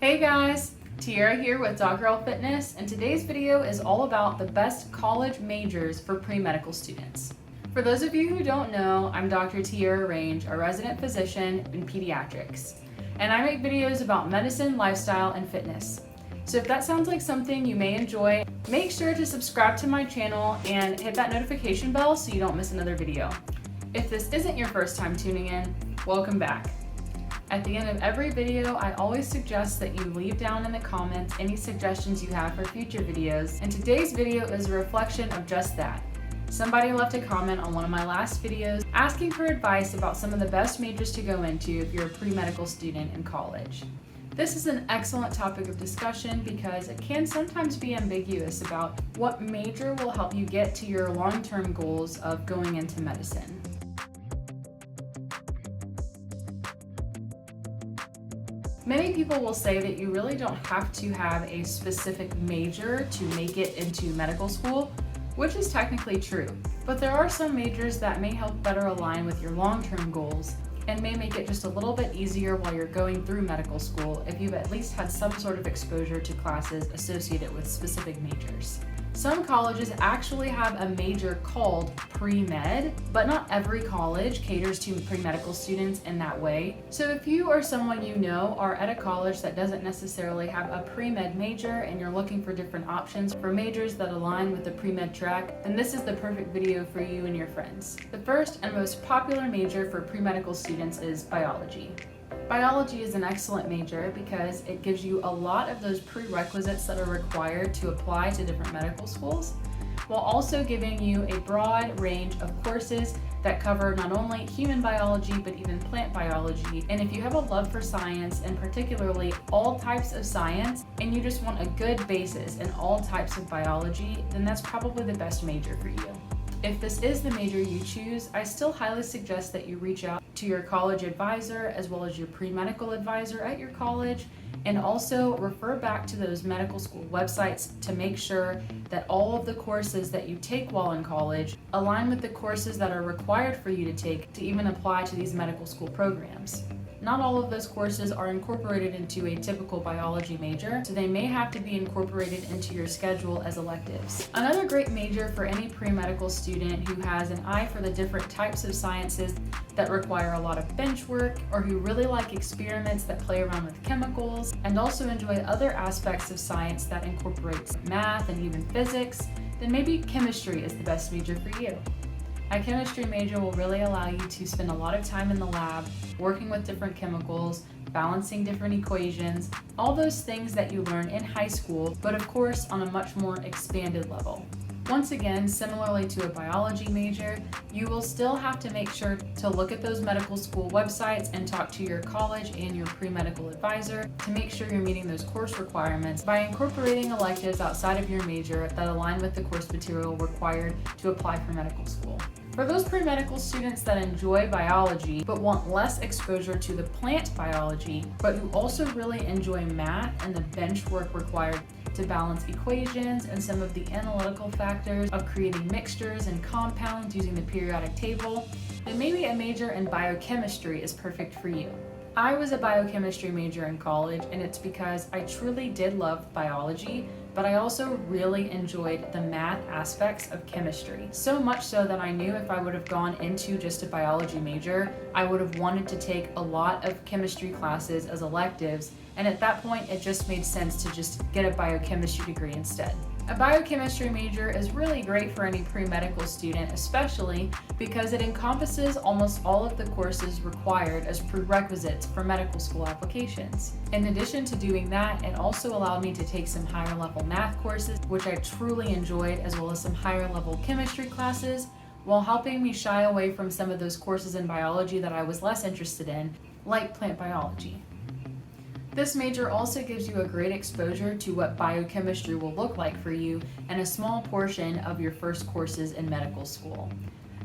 Hey guys, Tierra here with Dog Girl Fitness, and today's video is all about the best college majors for pre-medical students. For those of you who don't know, I'm Dr. Tierra Range, a resident physician in pediatrics, and I make videos about medicine, lifestyle, and fitness. So if that sounds like something you may enjoy, make sure to subscribe to my channel and hit that notification bell so you don't miss another video. If this isn't your first time tuning in, welcome back. At the end of every video, I always suggest that you leave down in the comments any suggestions you have for future videos, and today's video is a reflection of just that. Somebody left a comment on one of my last videos asking for advice about some of the best majors to go into if you're a pre-medical student in college. This is an excellent topic of discussion because it can sometimes be ambiguous about what major will help you get to your long-term goals of going into medicine. Many people will say that you really don't have to have a specific major to make it into medical school, which is technically true. But there are some majors that may help better align with your long-term goals and may make it just a little bit easier while you're going through medical school if you've at least had some sort of exposure to classes associated with specific majors. Some colleges actually have a major called PreMed, but not every college caters to pre-medical students in that way. So if you or someone you know are at a college that doesn't necessarily have a PreMed major and you're looking for different options for majors that align with the PreMed track, then this is the perfect video for you and your friends. The first and most popular major for pre-medical students is biology. Biology is an excellent major because it gives you a lot of those prerequisites that are required to apply to different medical schools, while also giving you a broad range of courses that cover not only human biology but even plant biology. And if you have a love for science, and particularly all types of science, and you just want a good basis in all types of biology, then that's probably the best major for you. If this is the major you choose, I still highly suggest that you reach out to your college advisor as well as your pre-medical advisor at your college, and also refer back to those medical school websites to make sure that all of the courses that you take while in college align with the courses that are required for you to take to even apply to these medical school programs. Not all of those courses are incorporated into a typical biology major, so they may have to be incorporated into your schedule as electives. Another great major for any pre-medical student who has an eye for the different types of sciences that require a lot of bench work, or who really like experiments that play around with chemicals, and also enjoy other aspects of science that incorporates math and even physics, then maybe chemistry is the best major for you. A chemistry major will really allow you to spend a lot of time in the lab, working with different chemicals, balancing different equations, all those things that you learn in high school, but of course on a much more expanded level. Once again, similarly to a biology major, you will still have to make sure to look at those medical school websites and talk to your college and your pre-medical advisor to make sure you're meeting those course requirements by incorporating electives outside of your major that align with the course material required to apply for medical school. For those pre-medical students that enjoy biology but want less exposure to the plant biology, but who also really enjoy math and the bench work required to balance equations and some of the analytical factors of creating mixtures and compounds using the periodic table, then maybe a major in biochemistry is perfect for you. I was a biochemistry major in college, and it's because I truly did love biology, but I also really enjoyed the math aspects of chemistry. So much so that I knew if I would have gone into just a biology major, I would have wanted to take a lot of chemistry classes as electives, and at that point it just made sense to just get a biochemistry degree instead. A biochemistry major is really great for any pre-medical student, especially because it encompasses almost all of the courses required as prerequisites for medical school applications. In addition to doing that, it also allowed me to take some higher level math courses, which I truly enjoyed, as well as some higher level chemistry classes, while helping me shy away from some of those courses in biology that I was less interested in, like plant biology. This major also gives you a great exposure to what biochemistry will look like for you and a small portion of your first courses in medical school.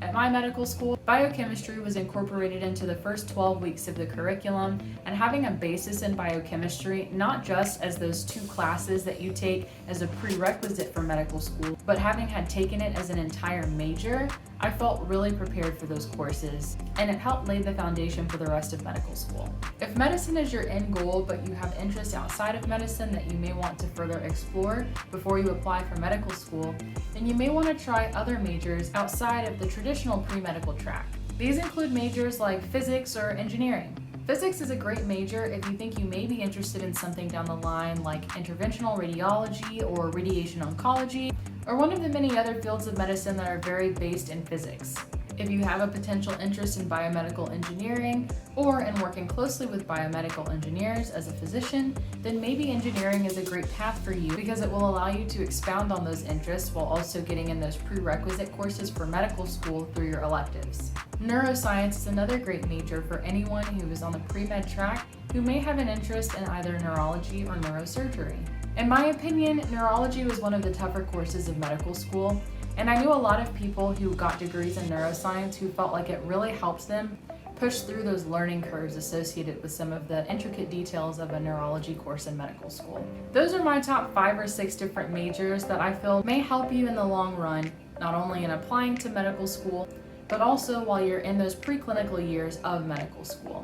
At my medical school, Biochemistry was incorporated into the first 12 weeks of the curriculum, and having a basis in biochemistry, not just as those 2 classes that you take as a prerequisite for medical school, but having had taken it as an entire major, I felt really prepared for those courses, and it helped lay the foundation for the rest of medical school. If medicine is your end goal, but you have interests outside of medicine that you may want to further explore before you apply for medical school, then you may want to try other majors outside of the traditional pre-medical track. These include majors like physics or engineering. Physics is a great major if you think you may be interested in something down the line like interventional radiology or radiation oncology, or one of the many other fields of medicine that are very based in physics. If you have a potential interest in biomedical engineering or in working closely with biomedical engineers as a physician, then maybe engineering is a great path for you because it will allow you to expound on those interests while also getting in those prerequisite courses for medical school through your electives. Neuroscience is another great major for anyone who is on the pre-med track who may have an interest in either neurology or neurosurgery. In my opinion, neurology was one of the tougher courses of medical school, and I knew a lot of people who got degrees in neuroscience who felt like it really helped them push through those learning curves associated with some of the intricate details of a neurology course in medical school. Those are my top 5 or 6 different majors that I feel may help you in the long run, not only in applying to medical school, but also while you're in those preclinical years of medical school.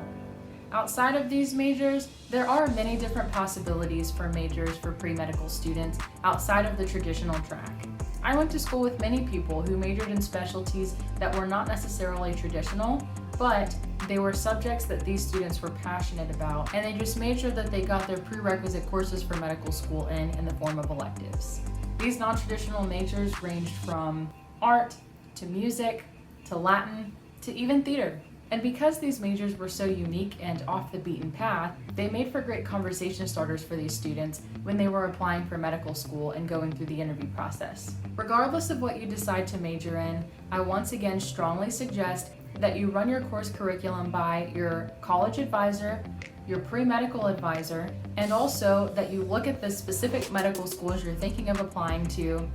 Outside of these majors, there are many different possibilities for majors for pre-medical students outside of the traditional track. I went to school with many people who majored in specialties that were not necessarily traditional, but they were subjects that these students were passionate about, and they just made sure that they got their prerequisite courses for medical school in the form of electives. These non-traditional majors ranged from art to music to Latin to even theater. And because these majors were so unique and off the beaten path, they made for great conversation starters for these students when they were applying for medical school and going through the interview process. Regardless of what you decide to major in, I once again strongly suggest that you run your course curriculum by your college advisor, your pre-medical advisor, and also that you look at the specific medical schools you're thinking of applying to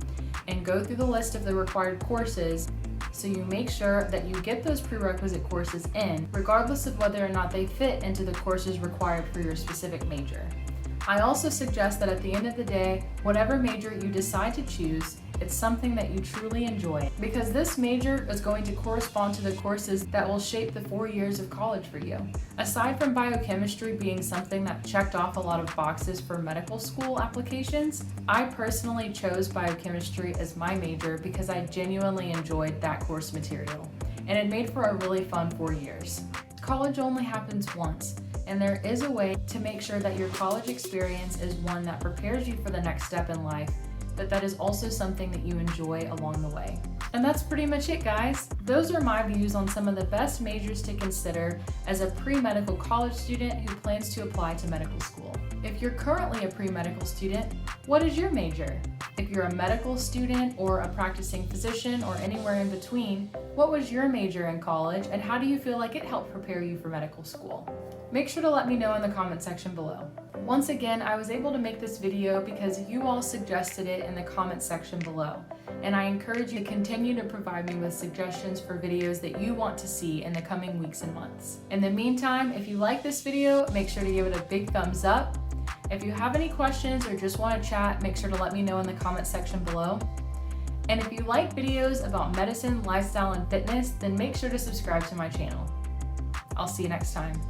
and go through the list of the required courses so you make sure that you get those prerequisite courses in, regardless of whether or not they fit into the courses required for your specific major. I also suggest that at the end of the day, whatever major you decide to choose, it's something that you truly enjoy, because this major is going to correspond to the courses that will shape the 4 years of college for you. Aside from biochemistry being something that checked off a lot of boxes for medical school applications, I personally chose biochemistry as my major because I genuinely enjoyed that course material, and it made for a really fun 4 years. College only happens once, and there is a way to make sure that your college experience is one that prepares you for the next step in life, but that is also something that you enjoy along the way. And that's pretty much it, guys. Those are my views on some of the best majors to consider as a pre-medical college student who plans to apply to medical school. If you're currently a pre-medical student, what is your major? If you're a medical student or a practicing physician or anywhere in between, what was your major in college and how do you feel like it helped prepare you for medical school? Make sure to let me know in the comment section below. Once again, I was able to make this video because you all suggested it in the comment section below, and I encourage you to continue to provide me with suggestions for videos that you want to see in the coming weeks and months. In the meantime, if you like this video, make sure to give it a big thumbs up. If you have any questions or just want to chat, make sure to let me know in the comment section below. And if you like videos about medicine, lifestyle, and fitness, then make sure to subscribe to my channel. I'll see you next time.